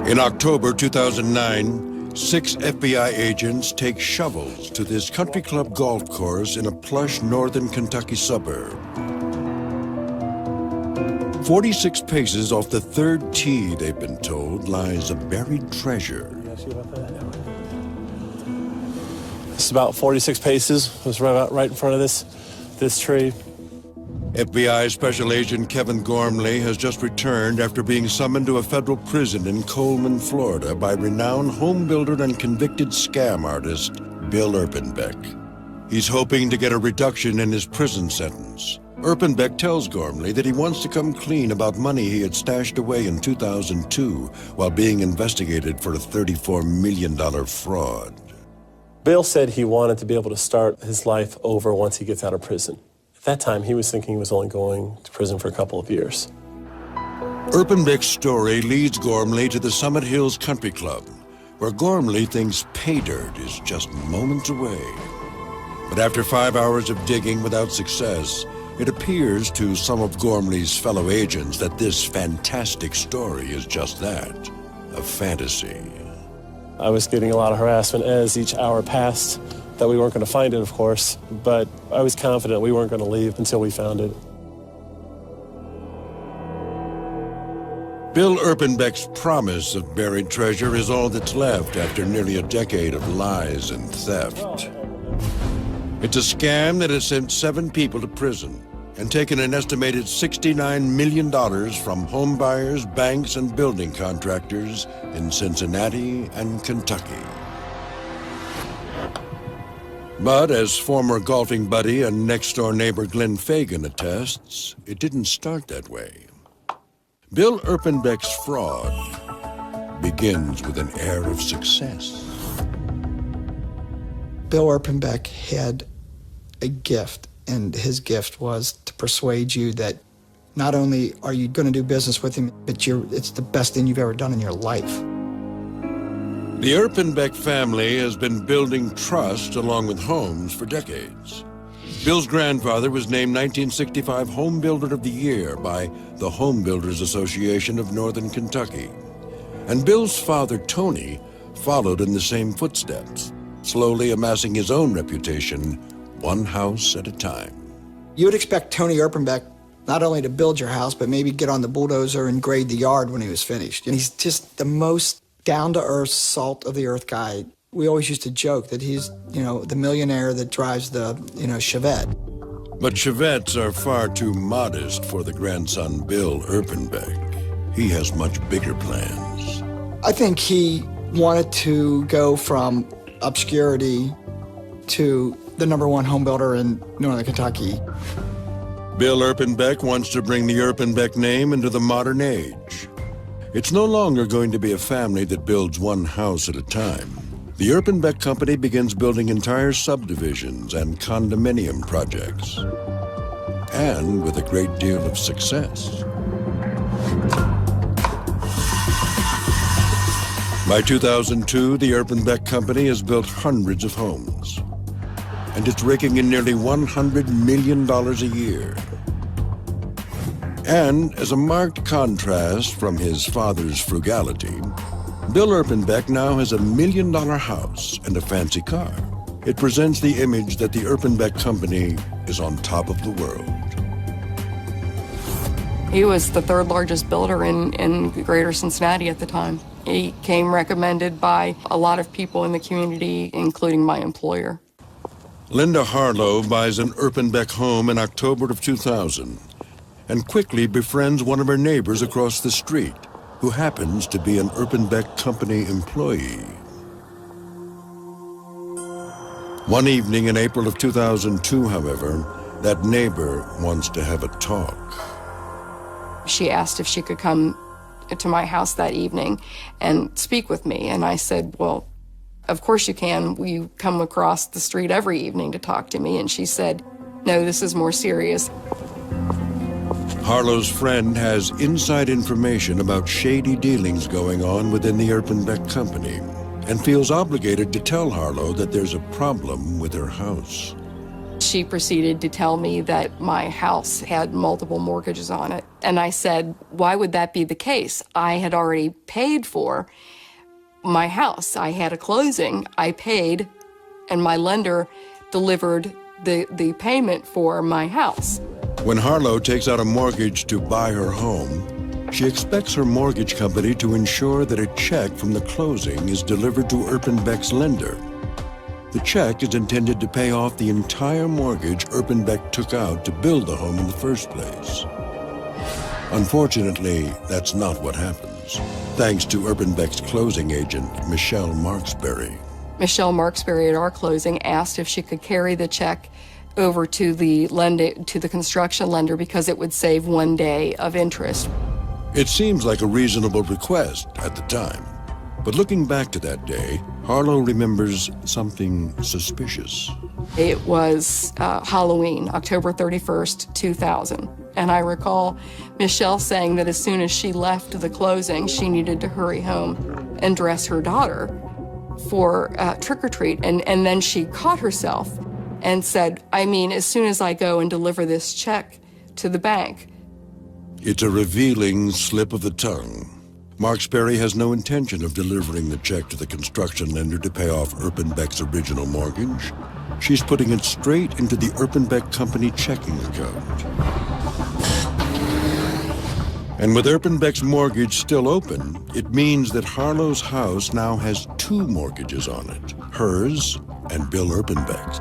In October 2009, 6 FBI agents take shovels to this country club golf course in a plush northern Kentucky suburb. 46 paces off the third tee, they've been told, lies a buried treasure. It's about 46 paces. It was right in front of this tree. FBI Special Agent Kevin Gormley has just returned after being summoned to a federal prison in Coleman, Florida by renowned homebuilder and convicted scam artist Bill Erpenbeck. He's hoping to get a reduction in his prison sentence. Erpenbeck tells Gormley that he wants to come clean about money he had stashed away in 2002 while being investigated for a $34 million fraud. Bill said he wanted to be able to start his life over once he gets out of prison. At that time, he was thinking he was only going to prison for a couple of years. Erpenbeck's story leads Gormley to the Summit Hills Country Club, where Gormley thinks pay dirt is just moments away. But after 5 hours of digging without success, it appears to some of Gormley's fellow agents that this fantastic story is just that, a fantasy. I was getting a lot of harassment as each hour passed, that we weren't going to find it, of course, but I was confident we weren't going to leave until we found it. Bill Erpenbeck's promise of buried treasure is all that's left after nearly a decade of lies and theft. It's a scam that has sent 7 people to prison and taken an estimated $69 million from home buyers, banks, and building contractors in Cincinnati and Kentucky. But as former golfing buddy and next-door neighbor Glenn Fagan attests, it didn't start that way. Bill Erpenbeck's fraud begins with an air of success. Bill Erpenbeck had a gift, and his gift was to persuade you that not only are you going to do business with him, but it's the best thing you've ever done in your life. The Erpenbeck family has been building trust along with homes for decades. Bill's grandfather was named 1965 Home Builder of the Year by the Homebuilders Association of Northern Kentucky. And Bill's father, Tony, followed in the same footsteps, slowly amassing his own reputation, one house at a time. You would expect Tony Erpenbeck not only to build your house, but maybe get on the bulldozer and grade the yard when he was finished. And he's just the most down-to-earth, salt-of-the-earth guy. We always used to joke that he's, the millionaire that drives the, Chevette. But Chevettes are far too modest for the grandson, Bill Erpenbeck. He has much bigger plans. I think he wanted to go from obscurity to the #1 home builder in Northern Kentucky. Bill Erpenbeck wants to bring the Erpenbeck name into the modern age. It's no longer going to be a family that builds one house at a time. The Erpenbeck Company begins building entire subdivisions and condominium projects, and with a great deal of success. By 2002, the Erpenbeck Company has built hundreds of homes, and it's raking in nearly $100 million a year. And as a marked contrast from his father's frugality, Bill Erpenbeck now has a $1 million house and a fancy car. It presents the image that the Erpenbeck Company is on top of the world. He was the 3rd largest builder in greater Cincinnati at the time. He came recommended by a lot of people in the community, including my employer. Linda Harlow buys an Erpenbeck home in October of 2000 and quickly befriends one of her neighbors across the street, who happens to be an Erpenbeck Company employee. One evening in April of 2002, however, that neighbor wants to have a talk. She asked if she could come to my house that evening and speak with me, and I said, well, of course you can. You come across the street every evening to talk to me. And she said, no, this is more serious. Harlow's friend has inside information about shady dealings going on within the Erpenbeck Company and feels obligated to tell Harlow that there's a problem with her house. She she proceeded to tell me that my house had multiple mortgages on it. And I said, why would that be the case? I had already paid for my house. I had a closing, I paid, and my lender delivered the payment for my house. When Harlow takes out a mortgage to buy her home, she expects her mortgage company to ensure that a check from the closing is delivered to Erpenbeck's lender. The check is intended to pay off the entire mortgage Erpenbeck took out to build the home in the first place. Unfortunately, that's not what happens, thanks to Erpenbeck's closing agent, Michelle Marksberry. Michelle Marksberry at our closing asked if she could carry the check over to the construction lender because it would save 1 day of interest. It seems like a reasonable request at the time. But looking back to that day, Harlow remembers something suspicious. It was Halloween, October 31st, 2000. And I recall Michelle saying that as soon as she left the closing, she needed to hurry home and dress her daughter for trick-or-treat. And then she caught herself and said, as soon as I go and deliver this check to the bank. It's a revealing slip of the tongue. Marksberry has no intention of delivering the check to the construction lender to pay off Erpenbeck's original mortgage. She's putting it straight into the Erpenbeck Company checking account. And with Erpenbeck's mortgage still open, it means that Harlow's house now has 2 mortgages on it, hers and Bill Erpenbeck's.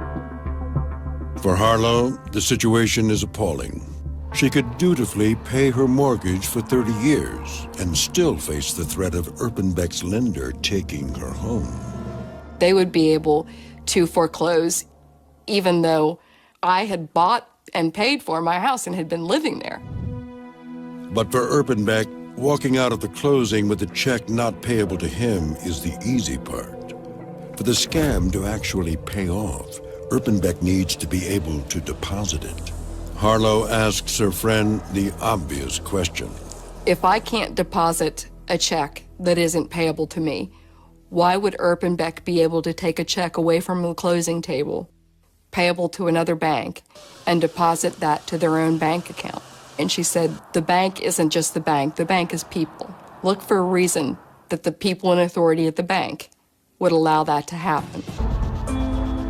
For Harlow, the situation is appalling. She could dutifully pay her mortgage for 30 years and still face the threat of Erpenbeck's lender taking her home. They would be able to foreclose even though I had bought and paid for my house and had been living there. But for Erpenbeck, walking out of the closing with a check not payable to him is the easy part. For the scam to actually pay off, Erpenbeck needs to be able to deposit it. Harlow asks her friend the obvious question. If I can't deposit a check that isn't payable to me, why would Erpenbeck be able to take a check away from the closing table, payable to another bank, and deposit that to their own bank account? And she said, the bank isn't just the bank is people. Look for a reason that the people in authority at the bank would allow that to happen.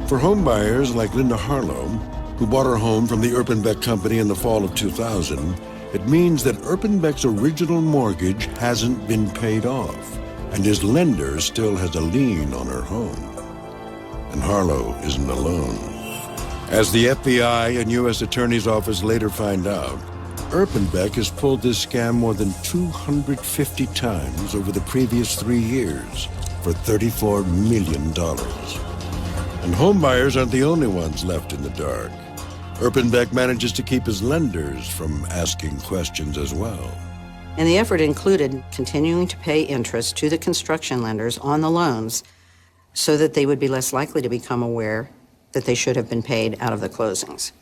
For homebuyers like Linda Harlow, who bought her home from the Erpenbeck Company in the fall of 2000, it means that Erpenbeck's original mortgage hasn't been paid off, and his lender still has a lien on her home. And Harlow isn't alone. As the FBI and U.S. Attorney's Office later find out, Erpenbeck has pulled this scam more than 250 times over the previous 3 years for $34 million. And homebuyers aren't the only ones left in the dark. Erpenbeck manages to keep his lenders from asking questions as well. And the effort included continuing to pay interest to the construction lenders on the loans so that they would be less likely to become aware that they should have been paid out of the closings.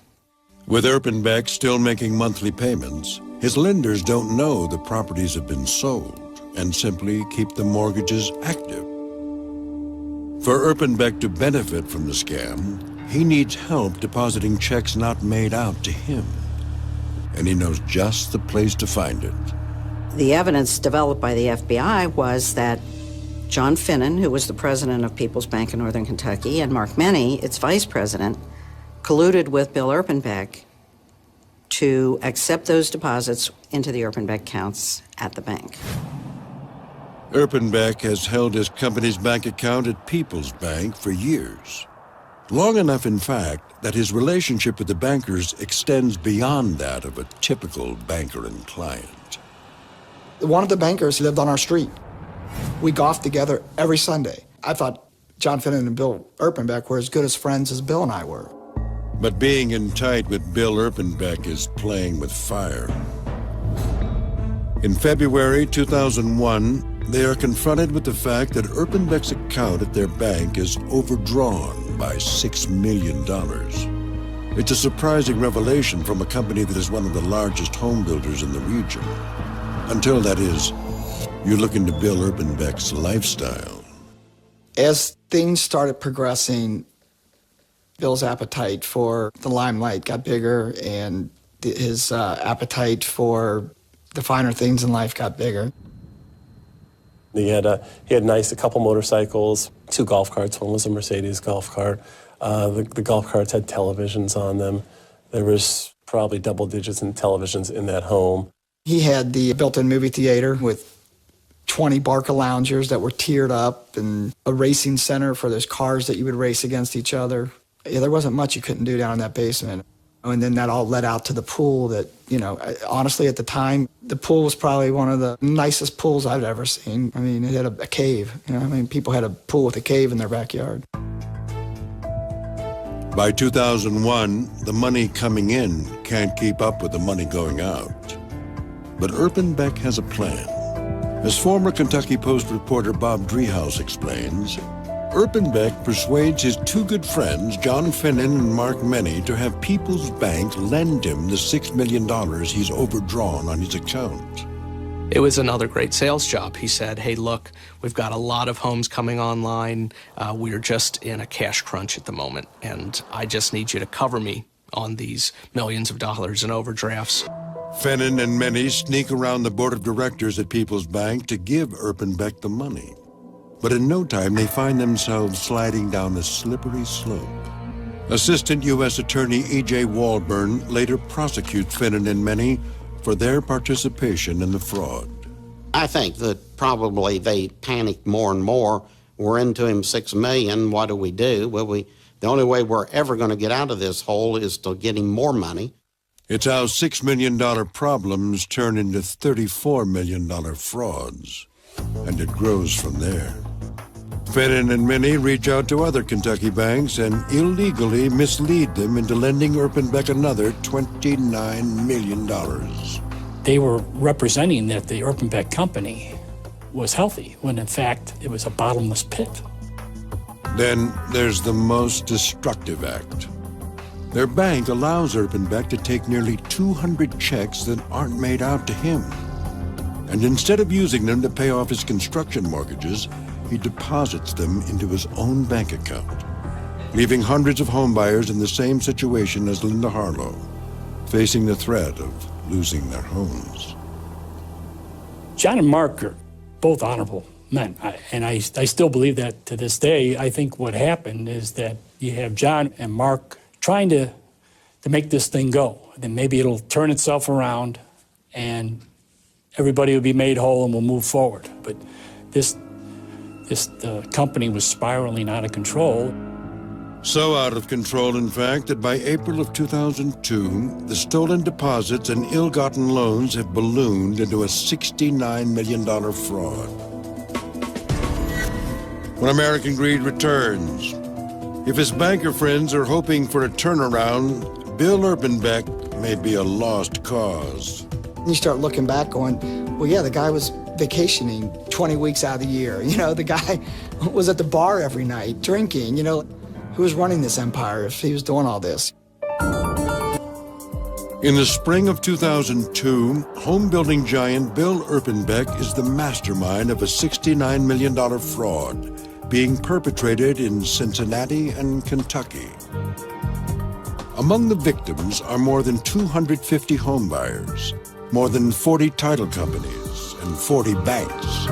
With Erpenbeck still making monthly payments, his lenders don't know the properties have been sold and simply keep the mortgages active. For Erpenbeck to benefit from the scam, he needs help depositing checks not made out to him. And he knows just the place to find it. The evidence developed by the FBI was that John Finnan, who was the president of People's Bank of Northern Kentucky, and Mark Menney, its vice president, colluded with Bill Erpenbeck to accept those deposits into the Erpenbeck accounts at the bank. Erpenbeck has held his company's bank account at People's Bank for years. Long enough, in fact, that his relationship with the bankers extends beyond that of a typical banker and client. One of the bankers lived on our street. We golfed together every Sunday. I thought John Finnan and Bill Erpenbeck were as good as friends as Bill and I were. But being in tight with Bill Erpenbeck is playing with fire. In February 2001, they are confronted with the fact that Erpenbeck's account at their bank is overdrawn by $6 million. It's a surprising revelation from a company that is one of the largest home builders in the region. Until, that is, you look into Bill Erpenbeck's lifestyle. As things started progressing, Bill's appetite for the limelight got bigger, and his appetite for the finer things in life got bigger. He had a couple motorcycles, 2 golf carts. One was a Mercedes golf cart. The golf carts had televisions on them. There was probably double digits in televisions in that home. He had the built-in movie theater with 20 Barca loungers that were tiered up and a racing center for those cars that you would race against each other. Yeah, there wasn't much you couldn't do down in that basement. And then that all led out to the pool that, honestly, at the time, the pool was probably one of the nicest pools I've ever seen. I mean, it had a cave. People had a pool with a cave in their backyard. By 2001, the money coming in can't keep up with the money going out. But Erpenbeck has a plan. As former Kentucky Post reporter Bob Driehaus explains, Erpenbeck persuades his 2 good friends, John Finnan and Mark Menney, to have People's Bank lend him the $6 million he's overdrawn on his account. It was another great sales job. He said, hey, look, we've got a lot of homes coming online. We're just in a cash crunch at the moment, and I just need you to cover me on these millions of dollars in overdrafts. Finnan and Menney sneak around the board of directors at People's Bank to give Erpenbeck the money. But in no time, they find themselves sliding down a slippery slope. Assistant U.S. Attorney E.J. Walburn later prosecutes Finnan and Menney for their participation in the fraud. I think that probably they panicked more and more. We're into him $6 million. What do we do? Well, the only way we're ever going to get out of this hole is to get him more money. It's how $6 million problems turn into $34 million frauds. And it grows from there. Finnan and Menney reach out to other Kentucky banks and illegally mislead them into lending Erpenbeck another $29 million. They were representing that the Erpenbeck company was healthy, when in fact it was a bottomless pit. Then there's the most destructive act. Their bank allows Erpenbeck to take nearly 200 checks that aren't made out to him. And instead of using them to pay off his construction mortgages, he deposits them into his own bank account, leaving hundreds of homebuyers in the same situation as Linda Harlow, facing the threat of losing their homes. John and Mark are both honorable men, and I still believe that to this day. I think what happened is that you have John and Mark trying to make this thing go. Then maybe it'll turn itself around and everybody will be made whole and we'll move forward. But this company was spiraling out of control. So out of control, in fact, that by April of 2002, the stolen deposits and ill-gotten loans have ballooned into a $69 million fraud. When American greed returns, if his banker friends are hoping for a turnaround, Bill Erpenbeck may be a lost cause. You start looking back going, well, yeah, the guy was vacationing 20 weeks out of the year. The guy was at the bar every night drinking. Who was running this empire if he was doing all this? In the spring of 2002, home-building giant Bill Erpenbeck is the mastermind of a $69 million fraud being perpetrated in Cincinnati and Kentucky. Among the victims are more than 250 homebuyers, more than 40 title companies, and 40 banks.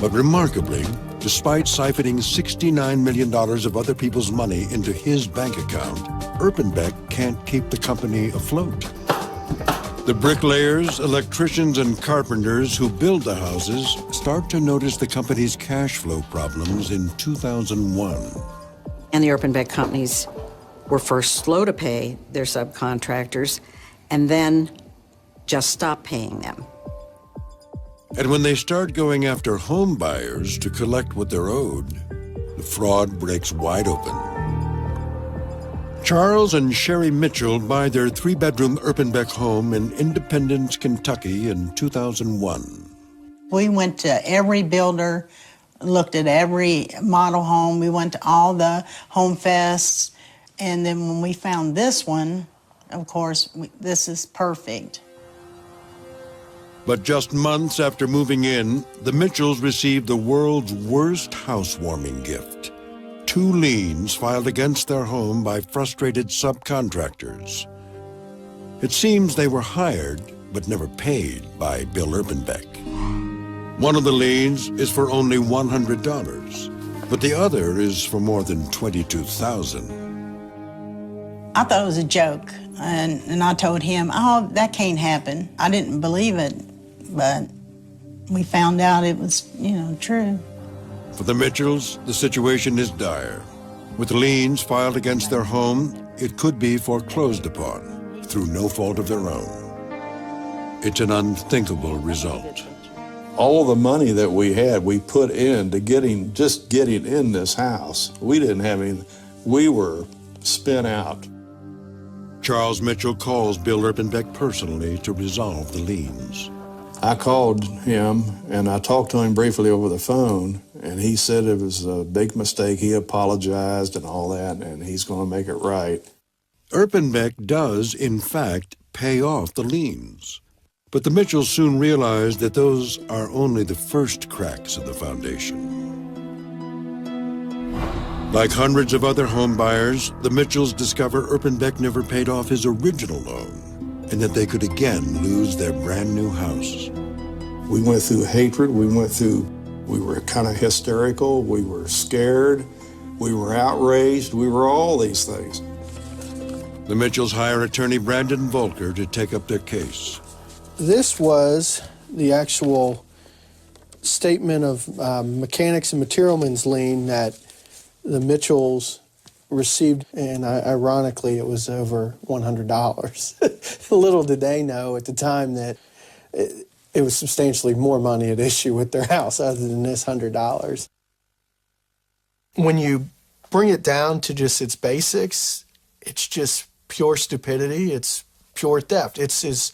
But remarkably, despite siphoning $69 million of other people's money into his bank account, Erpenbeck can't keep the company afloat. The bricklayers, electricians, and carpenters who build the houses start to notice the company's cash flow problems in 2001. And the Erpenbeck companies were first slow to pay their subcontractors and then just stopped paying them. And when they start going after home buyers to collect what they're owed, the fraud breaks wide open. Charles and Serie Mitchell buy their 3-bedroom Erpenbeck home in Independence, Kentucky in 2001. We went to every builder, looked at every model home. We went to all the home fests. And then when we found this one, of course, this is perfect. But just months after moving in, the Mitchells received the world's worst housewarming gift, $2 2 liens filed against their home by frustrated subcontractors. It seems they were hired but never paid by Bill Erpenbeck. One of the liens is for only $100, but the other is for more than $22,000. I thought it was a joke, and I told him, oh, that can't happen. I didn't believe it, but we found out it was, true. For the Mitchells, the situation is dire. With liens filed against their home, it could be foreclosed upon through no fault of their own. It's an unthinkable result. All the money that we had, we put into getting in this house. We didn't have anything. We were spent out. Charles Mitchell calls Bill Erpenbeck personally to resolve the liens. I called him and I talked to him briefly over the phone, and he said it was a big mistake. He apologized and all that, and he's going to make it right. Erpenbeck does, in fact, pay off the liens. But the Mitchells soon realize that those are only the first cracks of the foundation. Like hundreds of other home buyers, the Mitchells discover Erpenbeck never paid off his original loan, and that they could again lose their brand new house. We went through hatred. We were kind of hysterical. We were scared. We were outraged. We were all these things. The Mitchells hire attorney Brandon Volker to take up their case. This was the actual statement of mechanics and materialmen's lien that the Mitchells received, and ironically, it was over $100. Little did they know at the time that it was substantially more money at issue with their house other than this $100. When you bring it down to just its basics, it's just pure stupidity. It's pure theft. It's as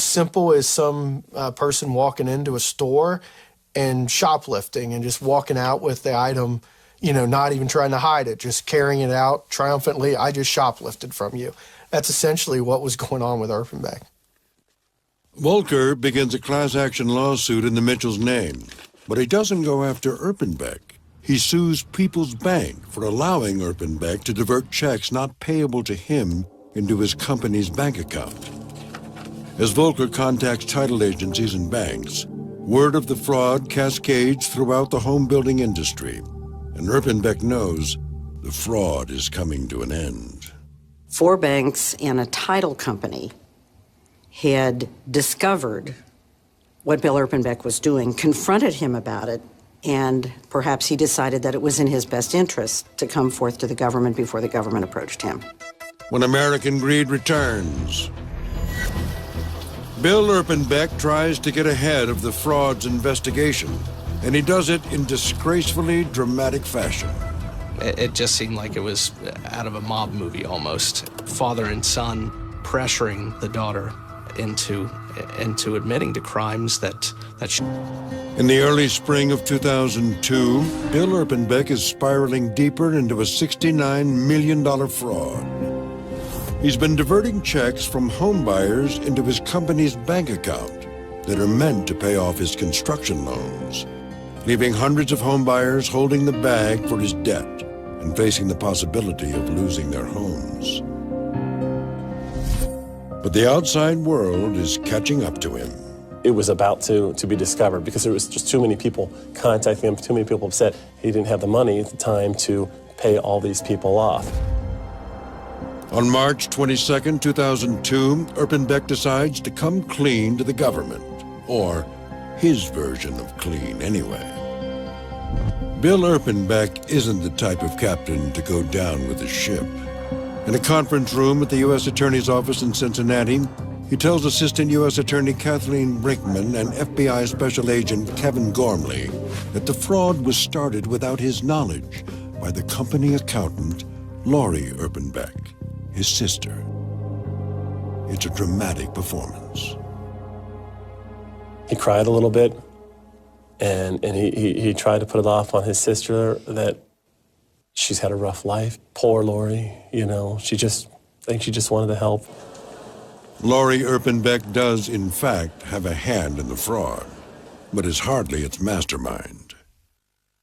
simple as some person walking into a store and shoplifting and just walking out with the item, not even trying to hide it, just carrying it out triumphantly. I just shoplifted from you. That's essentially what was going on with Erpenbeck. Volker begins a class action lawsuit in the Mitchells' name, but he doesn't go after Erpenbeck. He sues People's Bank for allowing Erpenbeck to divert checks not payable to him into his company's bank account. As Volker contacts title agencies and banks, word of the fraud cascades throughout the home building industry, and Erpenbeck knows the fraud is coming to an end. 4 banks and a title company had discovered what Bill Erpenbeck was doing, confronted him about it, and perhaps he decided that it was in his best interest to come forth to the government before the government approached him. When American greed returns, Bill Erpenbeck tries to get ahead of the fraud's investigation, and he does it in disgracefully dramatic fashion. It just seemed like it was out of a mob movie almost. Father and son pressuring the daughter into admitting to crimes that she... In the early spring of 2002, Bill Erpenbeck is spiraling deeper into a $69 million fraud. He's been diverting checks from home buyers into his company's bank account that are meant to pay off his construction loans, leaving hundreds of home buyers holding the bag for his debt and facing the possibility of losing their homes. But the outside world is catching up to him. It was about to be discovered because there was just too many people contacting him, too many people upset he didn't have the money at the time to pay all these people off. On March 22, 2002, Erpenbeck decides to come clean to the government, or his version of clean anyway. Bill Erpenbeck isn't the type of captain to go down with a ship. In a conference room at the U.S. Attorney's Office in Cincinnati, he tells Assistant U.S. Attorney Kathleen Brinkman and FBI Special Agent Kevin Gormley that the fraud was started without his knowledge by the company accountant, Laurie Erpenbeck, his sister. It's a dramatic performance. He cried a little bit, and he tried to put it off on his sister that she's had a rough life. Poor Laurie, I think she just wanted to help. Laurie Erpenbeck does, in fact, have a hand in the fraud, but is hardly its mastermind.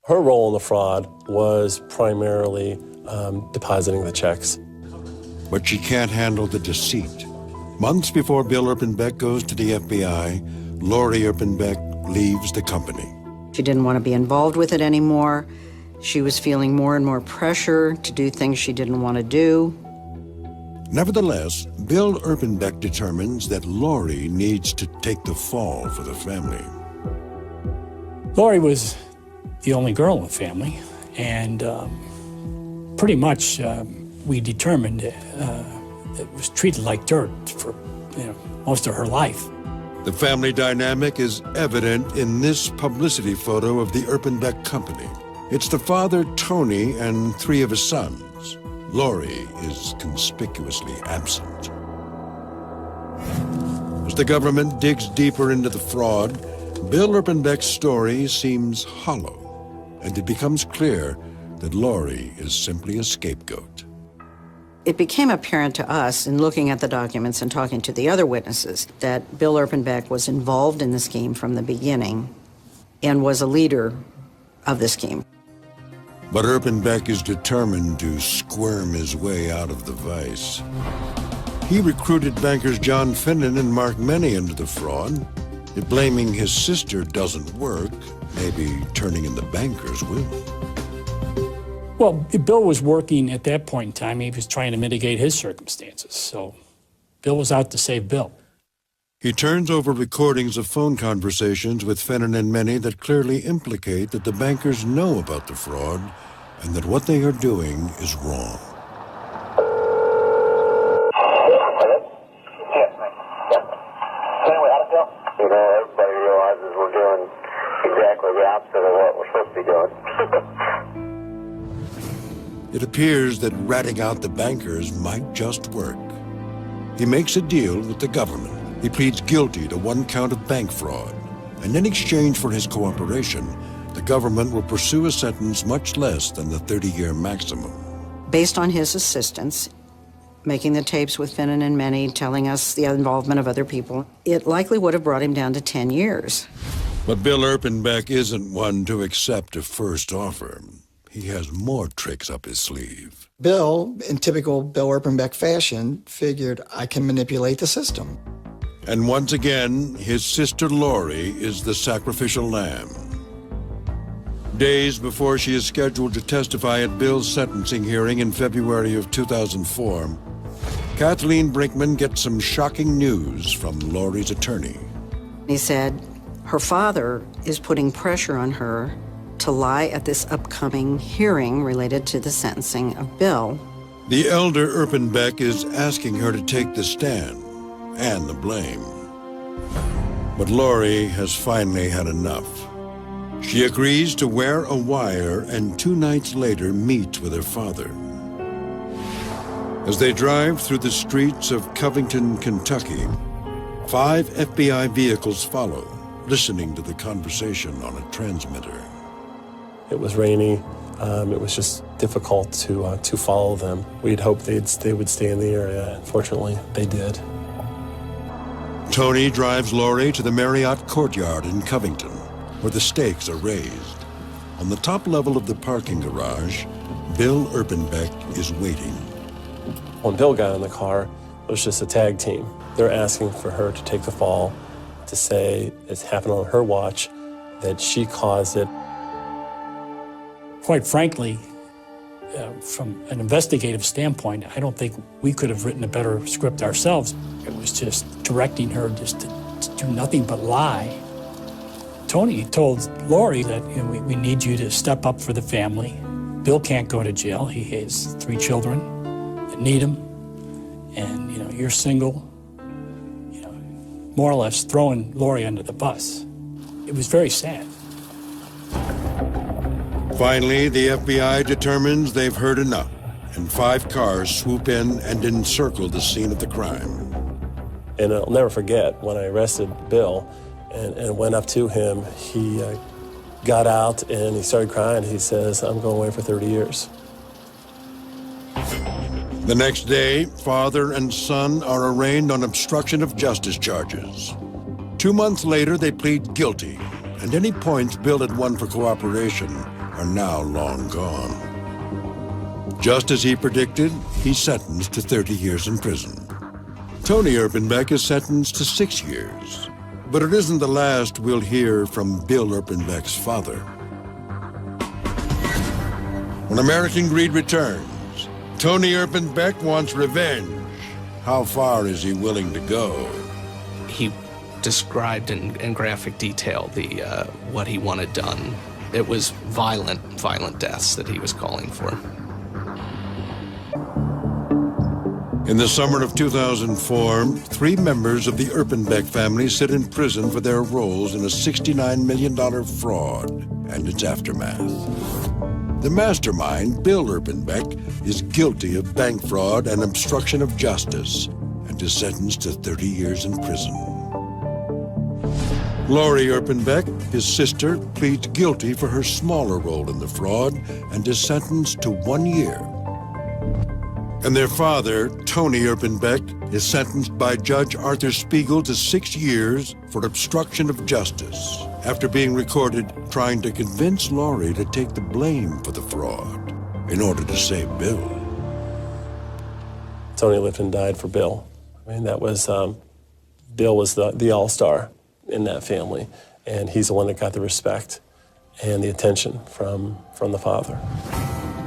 Her role in the fraud was primarily depositing the checks. But she can't handle the deceit. Months before Bill Erpenbeck goes to the FBI, Lori Erpenbeck leaves the company. She didn't want to be involved with it anymore. She was feeling more and more pressure to do things she didn't want to do. Nevertheless, Bill Erpenbeck determines that Lori needs to take the fall for the family. Lori was the only girl in the family, and pretty much we determined it was treated like dirt for most of her life. The family dynamic is evident in this publicity photo of the Erpenbeck company. It's the father, Tony, and 3 of his sons. Lori is conspicuously absent. As the government digs deeper into the fraud, Bill Erpenbeck's story seems hollow, and it becomes clear that Lori is simply a scapegoat. It became apparent to us in looking at the documents and talking to the other witnesses that Bill Erpenbeck was involved in the scheme from the beginning and was a leader of the scheme. But Erpenbeck is determined to squirm his way out of the vice. He recruited bankers John Finnan and Mark Many into the fraud. If blaming his sister doesn't work, maybe turning in the bankers will. Well, Bill was working at that point in time. He was trying to mitigate his circumstances. So Bill was out to save Bill. He turns over recordings of phone conversations with Finnan and Many that clearly implicate that the bankers know about the fraud and that what they are doing is wrong. Everybody realizes we're doing exactly the opposite of what we're supposed to be doing. It appears that ratting out the bankers might just work. He makes a deal with the government. He pleads guilty to 1 count of bank fraud, and in exchange for his cooperation, the government will pursue a sentence much less than the 30-year maximum. Based on his assistance, making the tapes with Finnan and Many, telling us the involvement of other people, it likely would have brought him down to 10 years. But Bill Erpenbeck isn't one to accept a first offer. He has more tricks up his sleeve. Bill, in typical Bill Erpenbeck fashion, figured I can manipulate the system. And once again, his sister Lori is the sacrificial lamb. Days before she is scheduled to testify at Bill's sentencing hearing in February of 2004, Kathleen Brinkman gets some shocking news from Lori's attorney. He said her father is putting pressure on her to lie at this upcoming hearing related to the sentencing of Bill. The elder Erpenbeck is asking her to take the stand and the blame. But Lori has finally had enough. She agrees to wear a wire and 2 nights later meets with her father. As they drive through the streets of Covington, Kentucky, 5 FBI vehicles follow, listening to the conversation on a transmitter. It was rainy. It was just difficult to follow them. We'd hoped they would stay in the area. Unfortunately, they did. Tony drives Lori to the Marriott Courtyard in Covington, where the stakes are raised. On the top level of the parking garage, Bill Erpenbeck is waiting. When Bill got in the car, it was just a tag team. They're asking for her to take the fall, to say it's happened on her watch, that she caused it. Quite frankly, from an investigative standpoint, I don't think we could have written a better script ourselves. It was just directing her just to do nothing but lie. Tony told Lori that we need you to step up for the family. Bill can't go to jail. He has 3 children that need him. And, you're single. More or less throwing Lori under the bus. It was very sad. Finally, the FBI determines they've heard enough, and 5 cars swoop in and encircle the scene of the crime. And I'll never forget when I arrested Bill and went up to him, he got out and he started crying. He says, "I'm going away for 30 years. The next day, father and son are arraigned on obstruction of justice charges. 2 months later, they plead guilty, and any points Bill had won for cooperation are now long gone. Just as he predicted, he's sentenced to 30 years in prison. Tony Erpenbeck is sentenced to 6 years. But it isn't the last we'll hear from Bill Erpenbeck's father. When American Greed returns, Tony Erpenbeck wants revenge. How far is he willing to go? He described in graphic detail what he wanted done. It was violent deaths that he was calling for. In the summer of 2004, 3 members of the Erpenbeck family sit in prison for their roles in a $69 million fraud and its aftermath. The mastermind, Bill Erpenbeck, is guilty of bank fraud and obstruction of justice and is sentenced to 30 years in prison. Lori Erpenbeck, his sister, pleads guilty for her smaller role in the fraud and is sentenced to 1 year. And their father, Tony Erpenbeck, is sentenced by Judge Arthur Spiegel to 6 years for obstruction of justice after being recorded trying to convince Lori to take the blame for the fraud in order to save Bill. Tony lived and died for Bill. I mean, that was, Bill was the all-star in that family, and he's the one that got the respect and the attention from the father.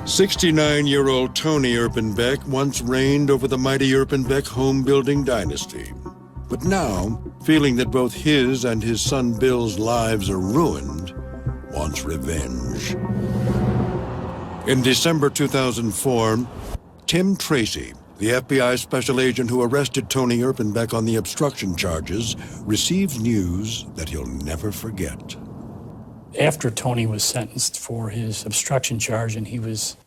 69-year-old Tony Erpenbeck once reigned over the mighty Erpenbeck home-building dynasty. But now, feeling that both his and his son Bill's lives are ruined, wants revenge. In December 2004, Tim Tracy, the FBI special agent who arrested Tony Erpenbeck on the obstruction charges, receives news that he'll never forget. After Tony was sentenced for his obstruction charge and he was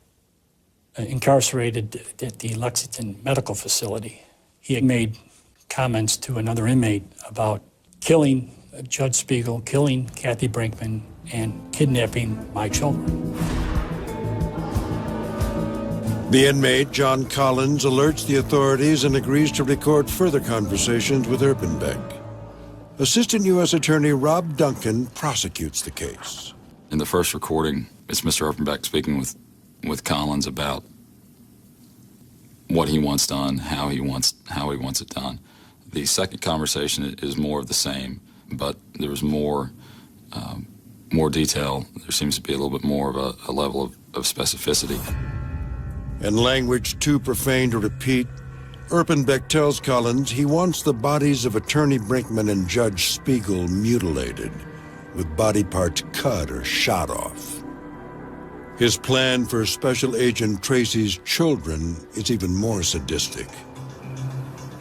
incarcerated at the Lexington Medical Facility, he had made comments to another inmate about killing Judge Spiegel, killing Kathy Brinkman, and kidnapping my children. The inmate, John Collins, alerts the authorities and agrees to record further conversations with Erpenbeck. Assistant U.S. Attorney Rob Duncan prosecutes the case. In the first recording, it's Mr. Erpenbeck speaking with Collins about what he wants done, how he wants it done. The second conversation is more of the same, but there was more detail. There seems to be a little bit more of a level of specificity. In language too profane to repeat, Erpenbeck tells Collins he wants the bodies of Attorney Brinkman and Judge Spiegel mutilated, with body parts cut or shot off. His plan for Special Agent Tracy's children is even more sadistic.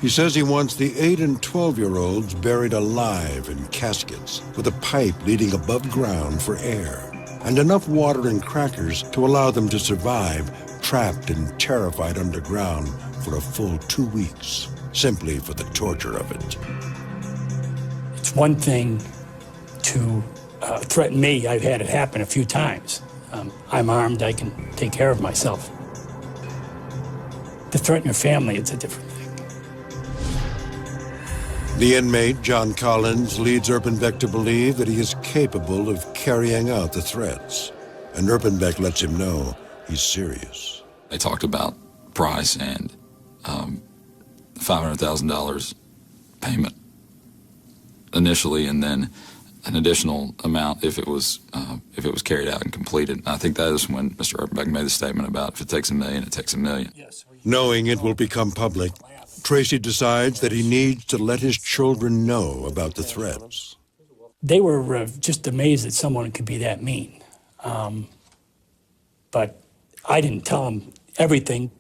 He says he wants the 8 and 12-year-olds buried alive in caskets with a pipe leading above ground for air and enough water and crackers to allow them to survive trapped and terrified underground for a full 2 weeks, simply for the torture of it. It's one thing to threaten me. I've had it happen a few times. I'm armed, I can take care of myself. To threaten your family, it's a different thing. The inmate, John Collins, leads Erpenbeck to believe that he is capable of carrying out the threats, and Erpenbeck lets him know he's serious. They talked about price and $500,000 payment initially, and then an additional amount if it was carried out and completed. I think that is when Mr. Erpenbeck made the statement about if it takes $1 million, it takes $1 million. Knowing it will become public, Tracy decides that he needs to let his children know about the threats. They were just amazed that someone could be that mean. But I didn't tell them everything,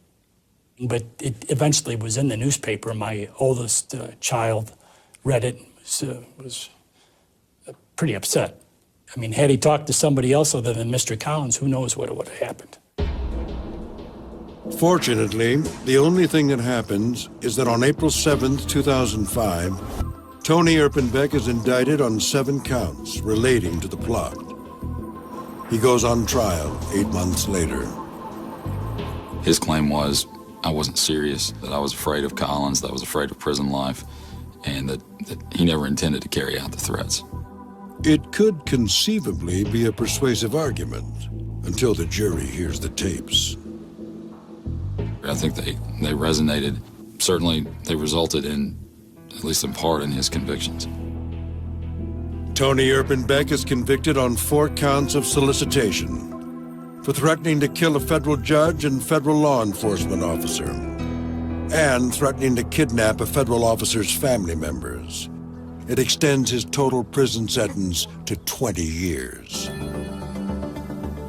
but it eventually was in the newspaper. My oldest child read it, was pretty upset. I mean, had he talked to somebody else other than Mr. Collins, who knows what would have happened. Fortunately, the only thing that happens is that on April 7th, 2005, Tony Erpenbeck is indicted on 7 counts relating to the plot. He goes on trial 8 months later. His claim was, I wasn't serious, that I was afraid of Collins, that I was afraid of prison life, and that he never intended to carry out the threats. It could conceivably be a persuasive argument, until the jury hears the tapes. I think they resonated. Certainly, they resulted in, at least in part, in his convictions. Tony Erpenbeck is convicted on 4 counts of solicitation for threatening to kill a federal judge and federal law enforcement officer, and threatening to kidnap a federal officer's family members. It extends his total prison sentence to 20 years.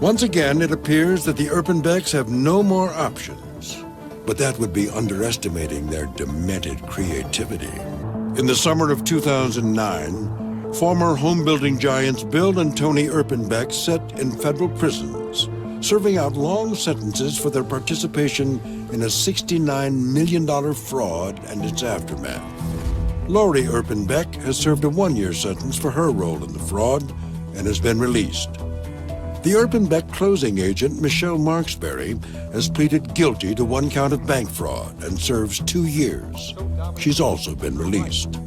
Once again, it appears that the Erpenbecks have no more options, but that would be underestimating their demented creativity. In the summer of 2009, former home-building giants Bill and Tony Erpenbeck sat in federal prisons, serving out long sentences for their participation in a $69 million fraud and its aftermath. Lori Erpenbeck has served a 1-year sentence for her role in the fraud and has been released. The Erpenbeck closing agent, Michelle Marksberry, has pleaded guilty to 1 count of bank fraud and serves 2 years. She's also been released.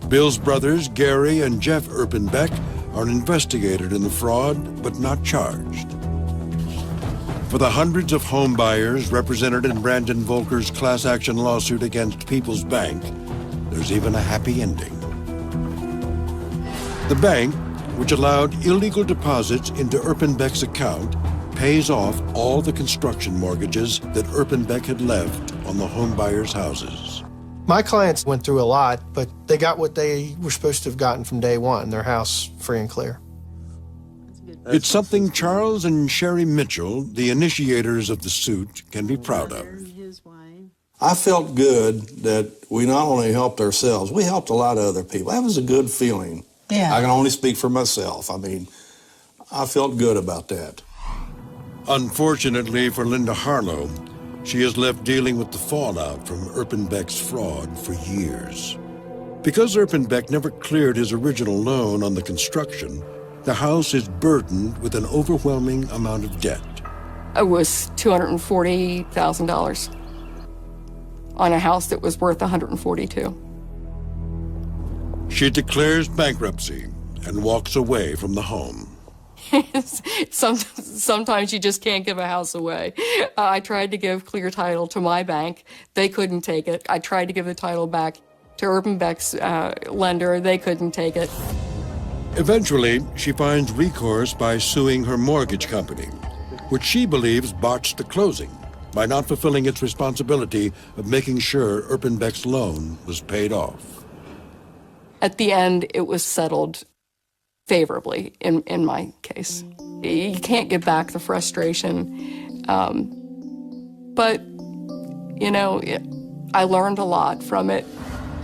Bill's brothers, Gary and Jeff Erpenbeck, are investigated in the fraud but not charged. For the hundreds of home buyers represented in Brandon Volker's class action lawsuit against People's Bank, there's even a happy ending. The bank, which allowed illegal deposits into Erpenbeck's account, pays off all the construction mortgages that Erpenbeck had left on the home buyers' houses. My clients went through a lot, but they got what they were supposed to have gotten from day one, their house free and clear. It's something Charles and Sherry Mitchell, the initiators of the suit, can be proud of. I felt good that we not only helped ourselves, we helped a lot of other people. That was a good feeling. Yeah. I can only speak for myself. I mean, I felt good about that. Unfortunately for Linda Harlow, she is left dealing with the fallout from Erpenbeck's fraud for years. Because Erpenbeck never cleared his original loan on the construction, the house is burdened with an overwhelming amount of debt. It was $240,000 on a house that was worth $142,000. She declares bankruptcy and walks away from the home. Sometimes you just can't give a house away. I tried to give clear title to my bank. They couldn't take it. I tried to give the title back to Erpenbeck's lender. They couldn't take it. Eventually, she finds recourse by suing her mortgage company, which she believes botched the closing by not fulfilling its responsibility of making sure Erpenbeck's loan was paid off. At the end, it was settled favorably in my case. You can't get back the frustration. But, you know, I learned a lot from it.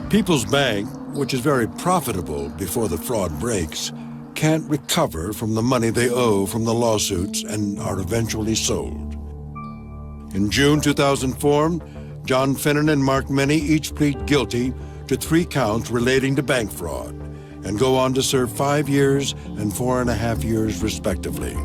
People's Bank, which is very profitable before the fraud breaks, can't recover from the money they owe from the lawsuits and are eventually sold. In June 2004, John Finnan and Mark Many each plead guilty to 3 counts relating to bank fraud and go on to serve 5 years and 4.5 years respectively.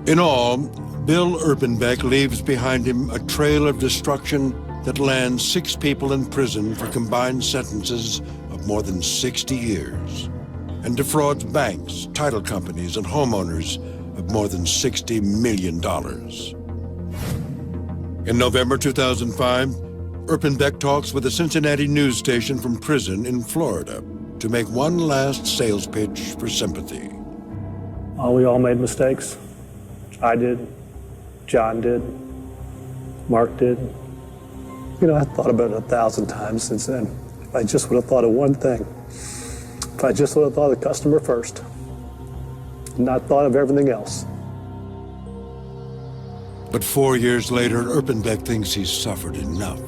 In all, Bill Erpenbeck leaves behind him a trail of destruction that lands 6 people in prison for combined sentences of more than 60 years and defrauds banks, title companies, and homeowners of more than $60 million. In November 2005, Erpenbeck talks with a Cincinnati news station from prison in Florida to make one last sales pitch for sympathy. We all made mistakes. I did, John did, Mark did. You know, I thought about it 1,000 times since then. If I just would have thought of one thing, if I just would have thought of the customer first, not thought of everything else. But 4 years later, Erpenbeck thinks he's suffered enough.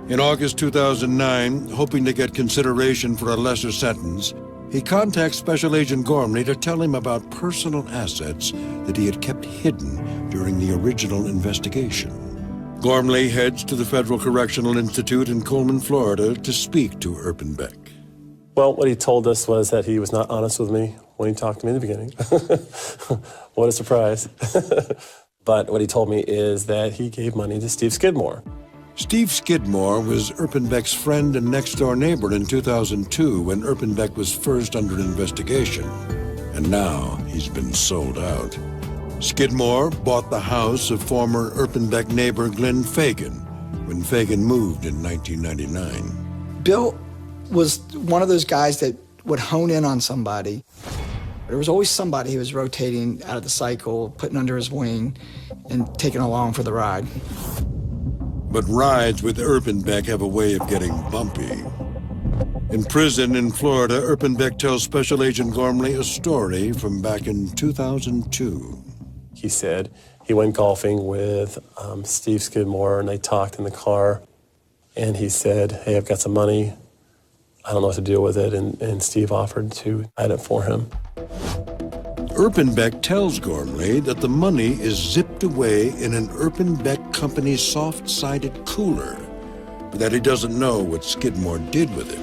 In August 2009, hoping to get consideration for a lesser sentence, he contacts Special Agent Gormley to tell him about personal assets that he had kept hidden during the original investigation. Gormley heads to the Federal Correctional Institute in Coleman, Florida, to speak to Erpenbeck. Well, what he told us was that he was not honest with me when he talked to me in the beginning. What a surprise. But what he told me is that he gave money to Steve Skidmore. Steve Skidmore was Erpenbeck's friend and next-door neighbor in 2002 when Erpenbeck was first under investigation, and now he's been sold out. Skidmore bought the house of former Erpenbeck neighbor Glenn Fagan when Fagan moved in 1999. Bill was one of those guys that would hone in on somebody. There was always somebody who was rotating out of the cycle, putting under his wing, and taking along for the ride. But rides with Erpenbeck have a way of getting bumpy. In prison in Florida, Erpenbeck tells Special Agent Gormley a story from back in 2002. He said he went golfing with Steve Skidmore, and they talked in the car. And he said, hey, I've got some money. I don't know what to do with it. And Steve offered to hide it for him. Erpenbeck tells Gormley that the money is zipped away in an Erpenbeck company soft-sided cooler, but that he doesn't know what Skidmore did with it.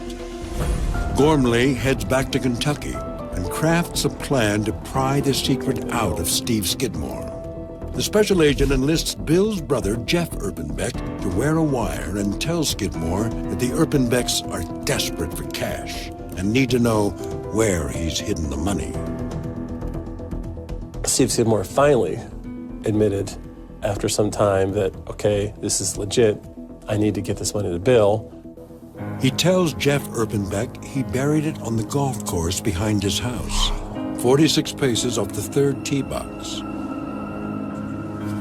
Gormley heads back to Kentucky and crafts a plan to pry the secret out of Steve Skidmore. The special agent enlists Bill's brother, Jeff Erpenbeck, to wear a wire and tell Skidmore that the Erpenbecks are desperate for cash and need to know where he's hidden the money. Steve Skidmore finally admitted after some time that, okay, this is legit. I need to get this money to Bill. He tells Jeff Erpenbeck he buried it on the golf course behind his house, 46 paces off the third tee box.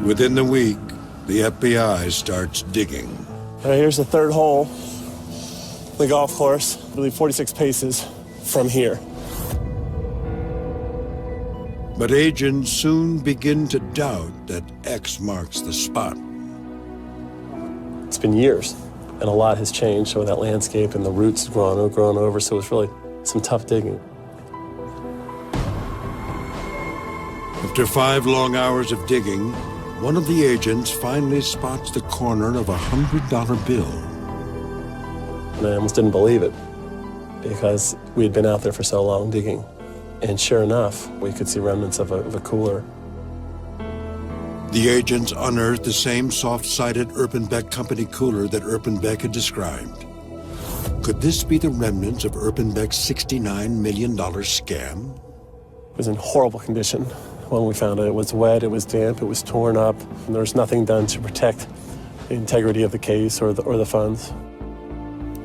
Within the week, the FBI starts digging. Here's the third hole, the golf course, I believe 46 paces from here. But agents soon begin to doubt that X marks the spot. It's been years, and a lot has changed with that landscape, and the roots have grown over, so it's really some tough digging. After 5 long hours of digging, one of the agents finally spots the corner of a $100 bill. And I almost didn't believe it, because we had been out there for so long digging. And sure enough, we could see remnants of a cooler. The agents unearthed the same soft-sided Erpenbeck company cooler that Erpenbeck had described. Could this be the remnants of Erpenbeck's $69 million scam? It was in horrible condition when we found it. It was wet, it was damp, it was torn up, and there was nothing done to protect the integrity of the case or the funds.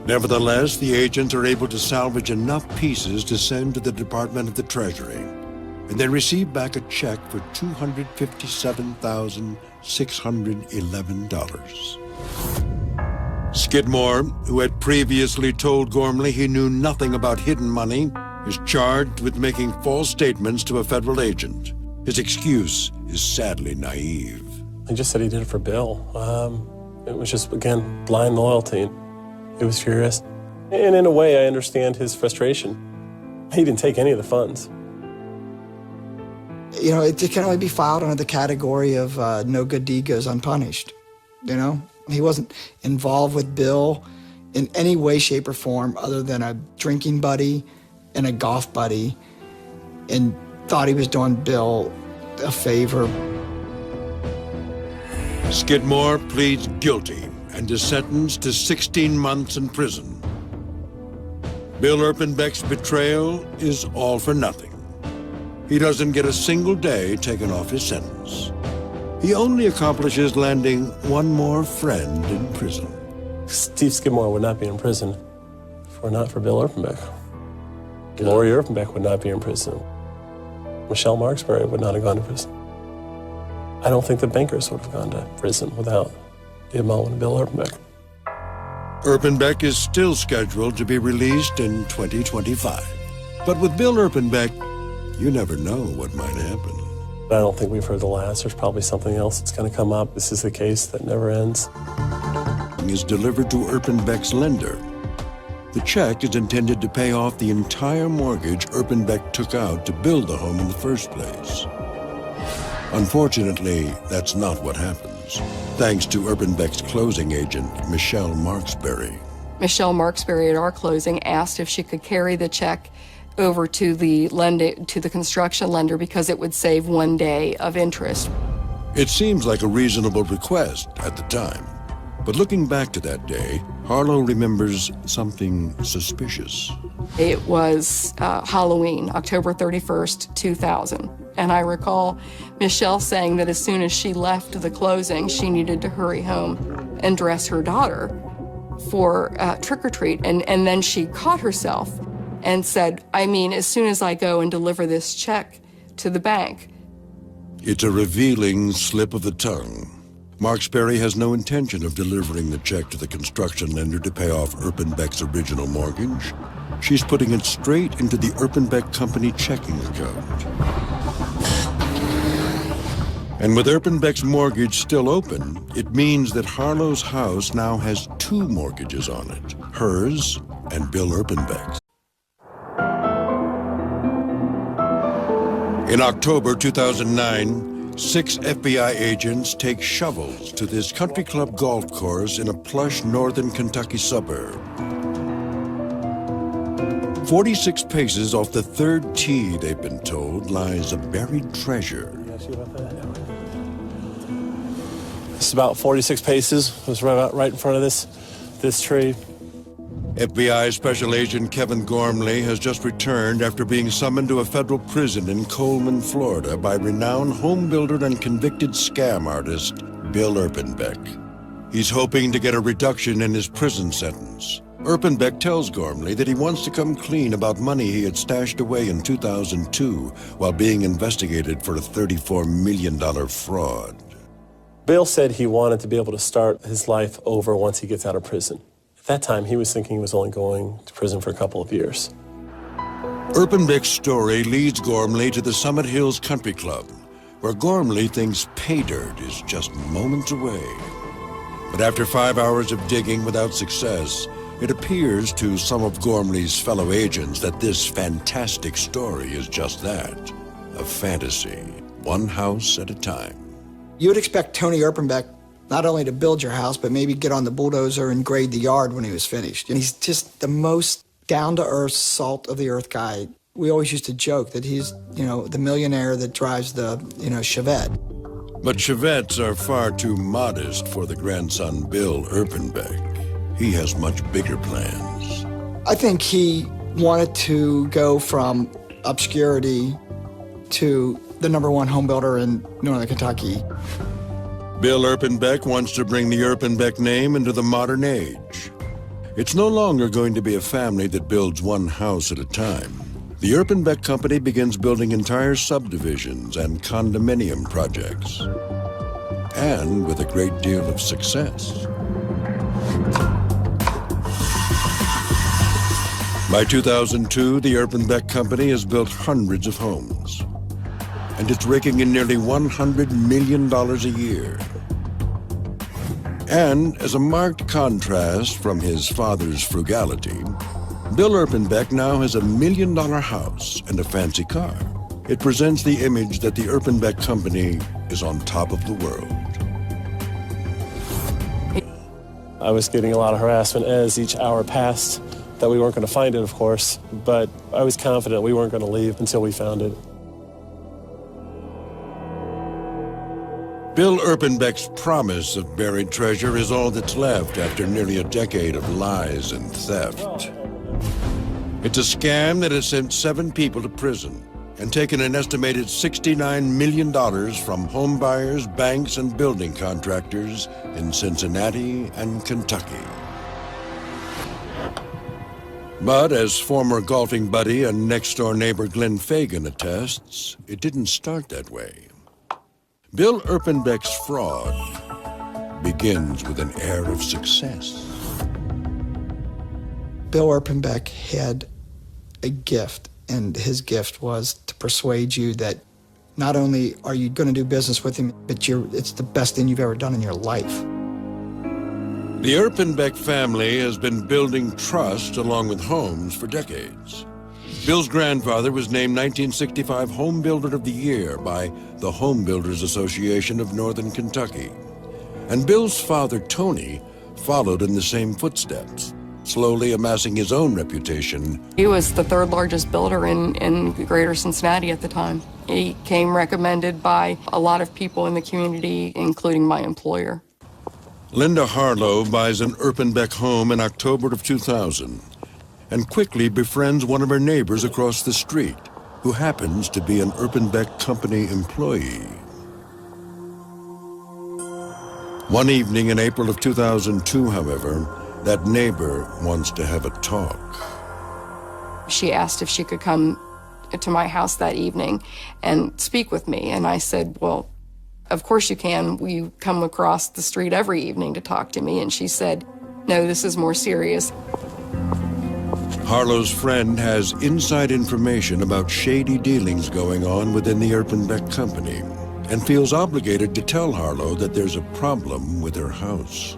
Nevertheless, the agents are able to salvage enough pieces to send to the Department of the Treasury, and they receive back a check for $257,611. Skidmore, who had previously told Gormley he knew nothing about hidden money, is charged with making false statements to a federal agent. His excuse is sadly naive. He just said he did it for Bill. It was just, again, blind loyalty. He was furious. And in a way, I understand his frustration. He didn't take any of the funds. You know, it can only be filed under the category of no good deed goes unpunished. You know, he wasn't involved with Bill in any way, shape, or form other than a drinking buddy and a golf buddy, and thought he was doing Bill a favor. Skidmore pleads guilty and is sentenced to 16 months in prison. Bill Erpenbeck's betrayal is all for nothing. He doesn't get a single day taken off his sentence. He only accomplishes landing one more friend in prison. Steve Skidmore would not be in prison if it were not for Bill Erpenbeck. Lori Erpenbeck would not be in prison. Michelle Marksberry would not have gone to prison. I don't think the bankers would have gone to prison without the involvement of Bill Erpenbeck. Erpenbeck is still scheduled to be released in 2025. But with Bill Erpenbeck, you never know what might happen. I don't think we've heard the last. There's probably something else that's going to come up. This is a case that never ends. Is delivered to Erpenbeck's lender. The check is intended to pay off the entire mortgage Erpenbeck took out to build the home in the first place. Unfortunately, that's not what happens, thanks to Erpenbeck's closing agent, Michelle Marksberry. Michelle Marksberry at our closing asked if she could carry the check over to the construction lender because it would save 1 day of interest. It seems like a reasonable request at the time. But looking back to that day, Harlow remembers something suspicious. It was Halloween, October 31st, 2000. And I recall Michelle saying that as soon as she left the closing, she needed to hurry home and dress her daughter for trick-or-treat. And then she caught herself and said, I mean, as soon as I go and deliver this check to the bank. It's a revealing slip of the tongue. Mark Sperry has no intention of delivering the check to the construction lender to pay off Erpenbeck's original mortgage. She's putting it straight into the Erpenbeck Company checking account. And with Erpenbeck's mortgage still open, it means that Harlow's house now has two mortgages on it, hers and Bill Erpenbeck's. In October 2009, 6 FBI agents take shovels to this country club golf course in a plush northern Kentucky suburb. 46 paces off the third tee, they've been told, lies a buried treasure. It's about 46 paces. It was right in front of this tree. FBI Special Agent Kevin Gormley has just returned after being summoned to a federal prison in Coleman, Florida by renowned homebuilder and convicted scam artist Bill Erpenbeck. He's hoping to get a reduction in his prison sentence. Erpenbeck tells Gormley that he wants to come clean about money he had stashed away in 2002 while being investigated for a $34 million fraud. Bill said he wanted to be able to start his life over once he gets out of prison. At that time, he was thinking he was only going to prison for a couple of years. Erpenbeck's story leads Gormley to the Summit Hills Country Club, where Gormley thinks pay dirt is just moments away. But after 5 hours of digging without success, it appears to some of Gormley's fellow agents that this fantastic story is just that, a fantasy, one house at a time. You would expect Tony Erpenbeck not only to build your house, but maybe get on the bulldozer and grade the yard when he was finished. And he's just the most down-to-earth, salt-of-the-earth guy. We always used to joke that he's, the millionaire that drives the, Chevette. But Chevettes are far too modest for the grandson Bill Erpenbeck. He has much bigger plans. I think he wanted to go from obscurity to the #1 home builder in Northern Kentucky. Bill Erpenbeck wants to bring the Erpenbeck name into the modern age. It's no longer going to be a family that builds one house at a time. The Erpenbeck Company begins building entire subdivisions and condominium projects. And with a great deal of success. By 2002, the Erpenbeck Company has built hundreds of homes. And it's raking in nearly $100 million a year. And as a marked contrast from his father's frugality, Bill Erpenbeck now has a $1 million house and a fancy car. It presents the image that the Erpenbeck Company is on top of the world. I was getting a lot of harassment as each hour passed, that we weren't going to find it, of course, but I was confident we weren't going to leave until we found it. Bill Erpenbeck's promise of buried treasure is all that's left after nearly a decade of lies and theft. It's a scam that has sent 7 people to prison and taken an estimated $69 million from home buyers, banks, and building contractors in Cincinnati and Kentucky. But as former golfing buddy and next-door neighbor Glenn Fagan attests, it didn't start that way. Bill Erpenbeck's fraud begins with an air of success. Bill Erpenbeck had a gift, and his gift was to persuade you that not only are you going to do business with him, but it's the best thing you've ever done in your life. The Erpenbeck family has been building trust along with homes for decades. Bill's grandfather was named 1965 Home Builder of the Year by the Homebuilders Association of Northern Kentucky. And Bill's father, Tony, followed in the same footsteps, slowly amassing his own reputation. He was the 3rd largest builder in greater Cincinnati at the time. He came recommended by a lot of people in the community, including my employer. Linda Harlow buys an Erpenbeck home in October of 2000 and quickly befriends one of her neighbors across the street, who happens to be an Erpenbeck company employee. One evening in April of 2002, however, that neighbor wants to have a talk. She asked if she could come to my house that evening and speak with me, and I said, well, of course you can. You come across the street every evening to talk to me. And she said, no, this is more serious. Harlow's friend has inside information about shady dealings going on within the Erpenbeck company and feels obligated to tell Harlow that there's a problem with her house.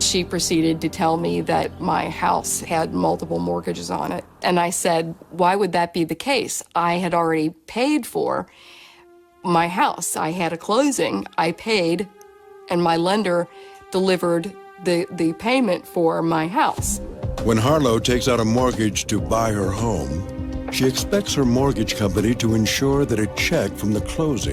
She proceeded to tell me that my house had multiple mortgages on it. And I said, why would that be the case? I had already paid for my house. I had a closing, I paid, and my lender delivered the payment for my house. When Harlow takes out a mortgage to buy her home, she expects her mortgage company to ensure that a check from the closing